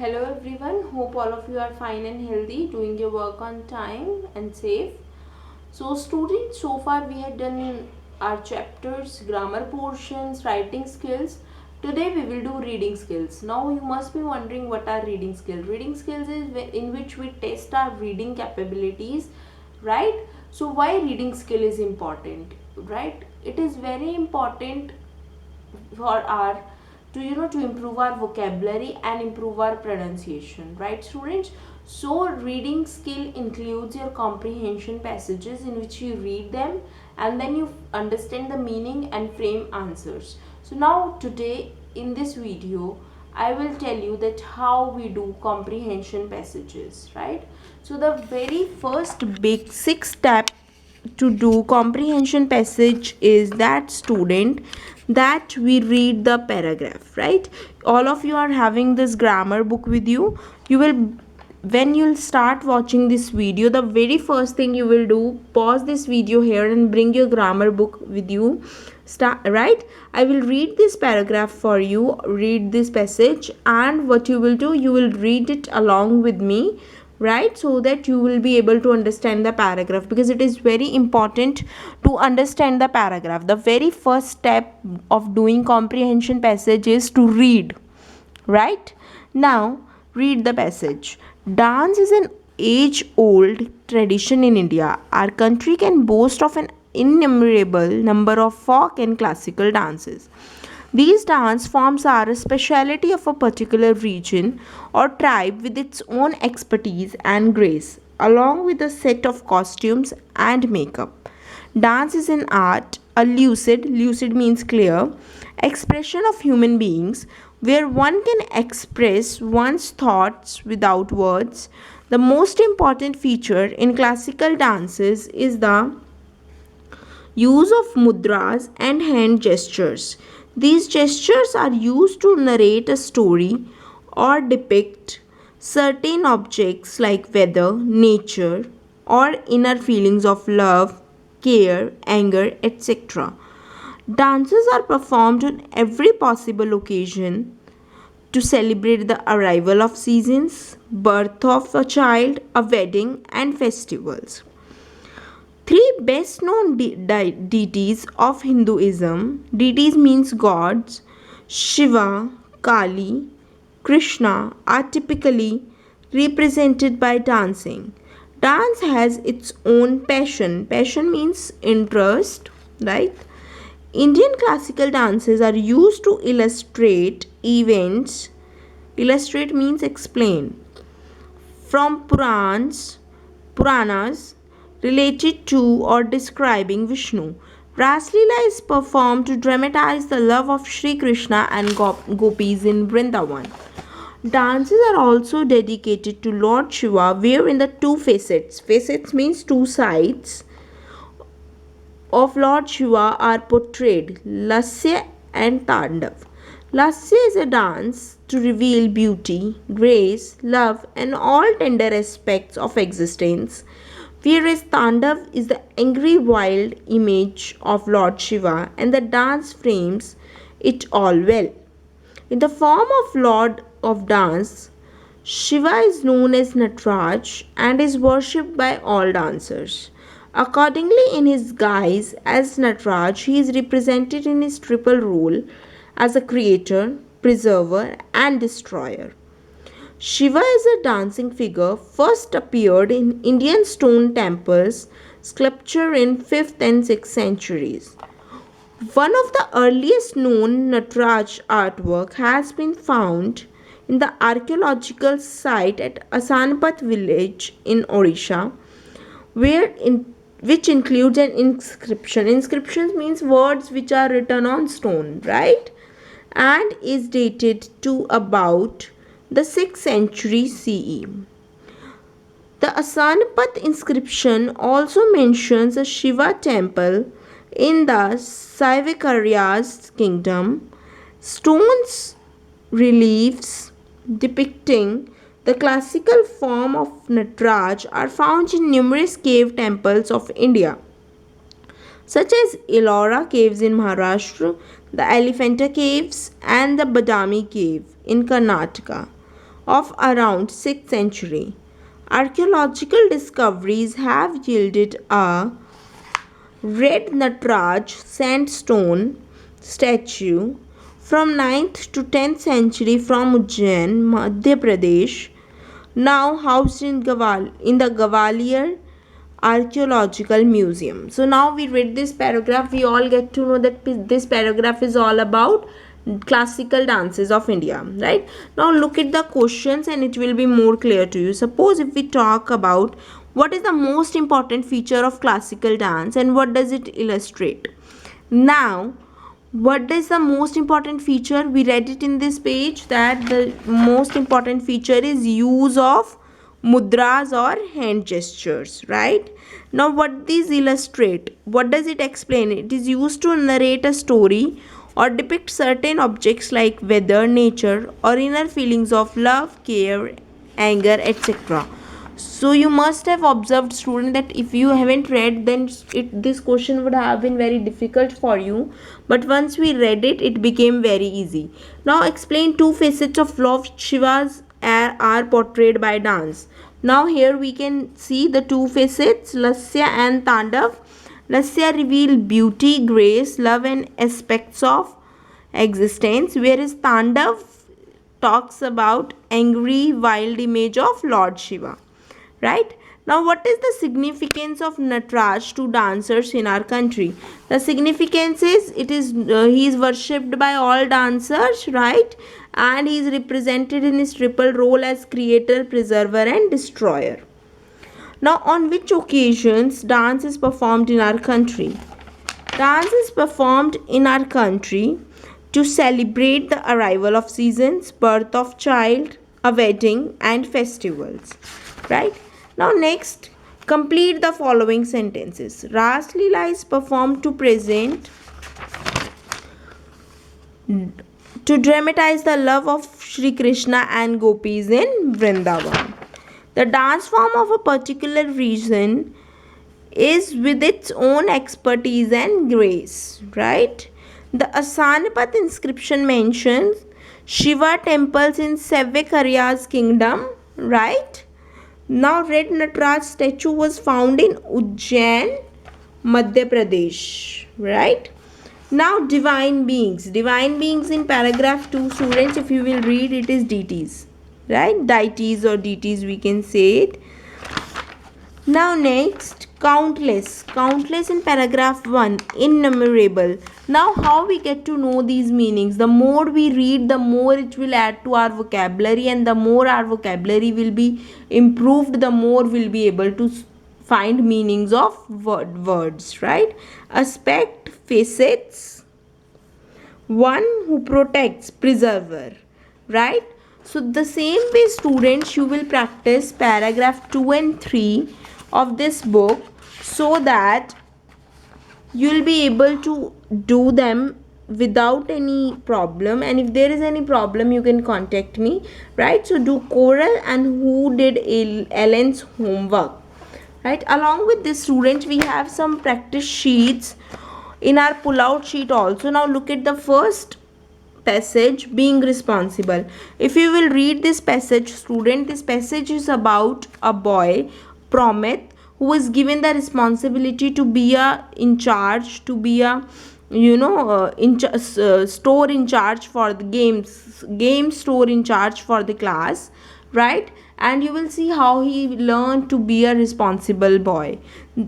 Hello everyone, hope all of you are fine and healthy, doing your work on time and safe. So students, so far we had done our chapters, grammar portions, writing skills. Today we will do reading skills. Now you must be wondering what are reading skills. Reading skills is in which we test our reading capabilities, right? So why reading skill is important, right? It is very important for our to improve our vocabulary and improve our pronunciation, right students? So reading skill includes your comprehension passages in which you read them and then you understand the meaning and frame answers. So now today in this video I will tell you that how we do comprehension passages, right? So the very first basic step to do comprehension passage is that student that we read the paragraph, right? All of you are having this grammar book with you. You will, when you'll start watching this video, the very first thing you will do, pause this video here and bring your grammar book with you. Start, right? I will read this paragraph for you, read this passage, and what you will do, you will read it along with me, right? So that you will be able to understand the paragraph, because it is very important to understand the paragraph. The very first step of doing comprehension passage is to read, right? Now read the passage. Dance is an age old tradition in India. Our country can boast of an innumerable number of folk and classical dances. These dance forms are a speciality of a particular region or tribe with its own expertise and grace, along with a set of costumes and makeup. Dance is an art, a lucid means clear, expression of human beings where one can express one's thoughts without words. The most important feature in classical dances is the use of mudras and hand gestures. These gestures are used to narrate a story or depict certain objects like weather, nature, or inner feelings of love, care, anger, etc. Dances are performed on every possible occasion to celebrate the arrival of seasons, birth of a child, a wedding, and festivals. Three best known deities of Hinduism, deities means gods, Shiva, Kali, Krishna, are typically represented by dancing. Dance has its own passion. Passion means interest, right? Indian classical dances are used to illustrate events. Illustrate means explain. From Puranas related to or describing Vishnu. Raslila is performed to dramatize the love of Sri Krishna and gopis in Vrindavan. Dances are also dedicated to Lord Shiva, wherein the two facets means two sides, of Lord Shiva are portrayed, Lasya and Tandav. Lasya is a dance to reveal beauty, grace, love, and all tender aspects of existence, whereas Tandav is the angry wild image of Lord Shiva, and the dance frames it all well. In the form of Lord of Dance, Shiva is known as Nataraj and is worshipped by all dancers. Accordingly, in his guise as Nataraj, he is represented in his triple role as a creator, preserver, and destroyer. Shiva is a dancing figure first appeared in Indian stone temples sculpture in 5th and 6th centuries. One of the earliest known Nataraj artwork has been found in the archaeological site at Asanpat village in Odisha, which includes an inscription. Inscriptions means words which are written on stone, right? And is dated to about the 6th century CE. The Asanpat inscription also mentions a Shiva temple in the Saivakarya's kingdom. Stones reliefs depicting the classical form of Nataraj are found in numerous cave temples of India, such as Ellora caves in Maharashtra, the Elephanta caves, and the Badami cave in Karnataka. of around 6th century. Archaeological discoveries have yielded a red Nataraj sandstone statue from 9th to 10th century from Ujjain, Madhya Pradesh, now housed in the Gwalior Archaeological Museum. So now we read this paragraph, we all get to know that this paragraph is all about classical dances of India, right? Now look at the questions and it will be more clear to you. Suppose if we talk about what is the most important feature of classical dance and what does it illustrate? Now, what is the most important feature? We read it in this page that the most important feature is use of mudras or hand gestures, right? Now what these illustrate? What does it explain? It is used to narrate a story or depict certain objects like weather, nature, or inner feelings of love, care, anger, etc. So you must have observed, student, that if you haven't read, then this question would have been very difficult for you, but once we read it, it became very easy. Now explain two facets of Lord Shiva's are portrayed by dance. Now here we can see the two facets, Lasya and Tandav. Lasya reveal beauty, grace, love and aspects of existence, whereas Tandav talks about angry, wild image of Lord Shiva. Right? Now what is the significance of Nataraj to dancers in our country? The significance is he is worshipped by all dancers, right? And he is represented in his triple role as creator, preserver and destroyer. Now on which occasions dance is performed in our country? Dance is performed in our country to celebrate the arrival of seasons, birth of child, a wedding and festivals. Right? Now next, complete the following sentences. Ras Leela is performed to dramatize the love of Shri Krishna and Gopis in Vrindavan. The dance form of a particular region is with its own expertise and grace, right? The Asanapat inscription mentions Shiva temples in Sevekariya's kingdom, right? Now red Nataraj statue was found in Ujjain, Madhya Pradesh, right? Now divine beings. Divine beings in paragraph 2, students, if you will read, it is deities, right? Deities or deities we can say it. Now next, countless. Countless in paragraph 1, innumerable. Now how we get to know these meanings? The more we read, the more it will add to our vocabulary, and the more our vocabulary will be improved, the more we'll be able to find meanings of words, right? Aspect, facets, one who protects, preserver, right? So the same way, students, you will practice paragraph 2 and 3 of this book so that you will be able to do them without any problem, and if there is any problem you can contact me, right? So do choral and who did Ellen's homework, right? Along with this, students, we have some practice sheets in our pull-out sheet also. Now look at the first passage, being responsible. If you will read this passage, student, this passage is about a boy, Promit, who was given the responsibility to be in charge, to be a store in charge for the game store in charge for the class, right? And you will see how he learned to be a responsible boy.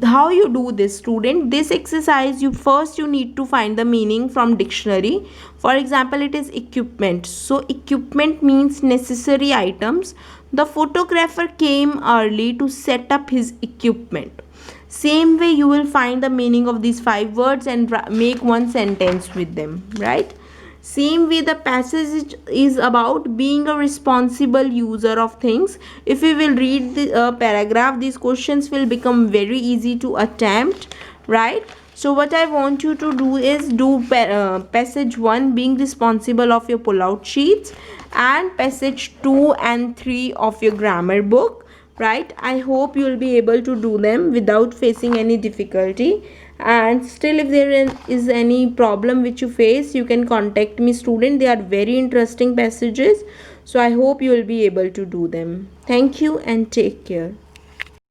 How you do this, student? This exercise, you need to find the meaning from dictionary. For example, it is equipment. So equipment means necessary items. The photographer came early to set up his equipment. Same way you will find the meaning of these 5 words and make one sentence with them, right? Same way the passage is about being a responsible user of things. If we will read the paragraph, these questions will become very easy to attempt, right? So what I want you to do is do passage 1, being responsible, of your pull-out sheets, and passage 2 and 3 of your grammar book, right? I hope you will be able to do them without facing any difficulty. And still, if there is any problem which you face, you can contact me, student. They are very interesting passages. So I hope you will be able to do them. Thank you and take care.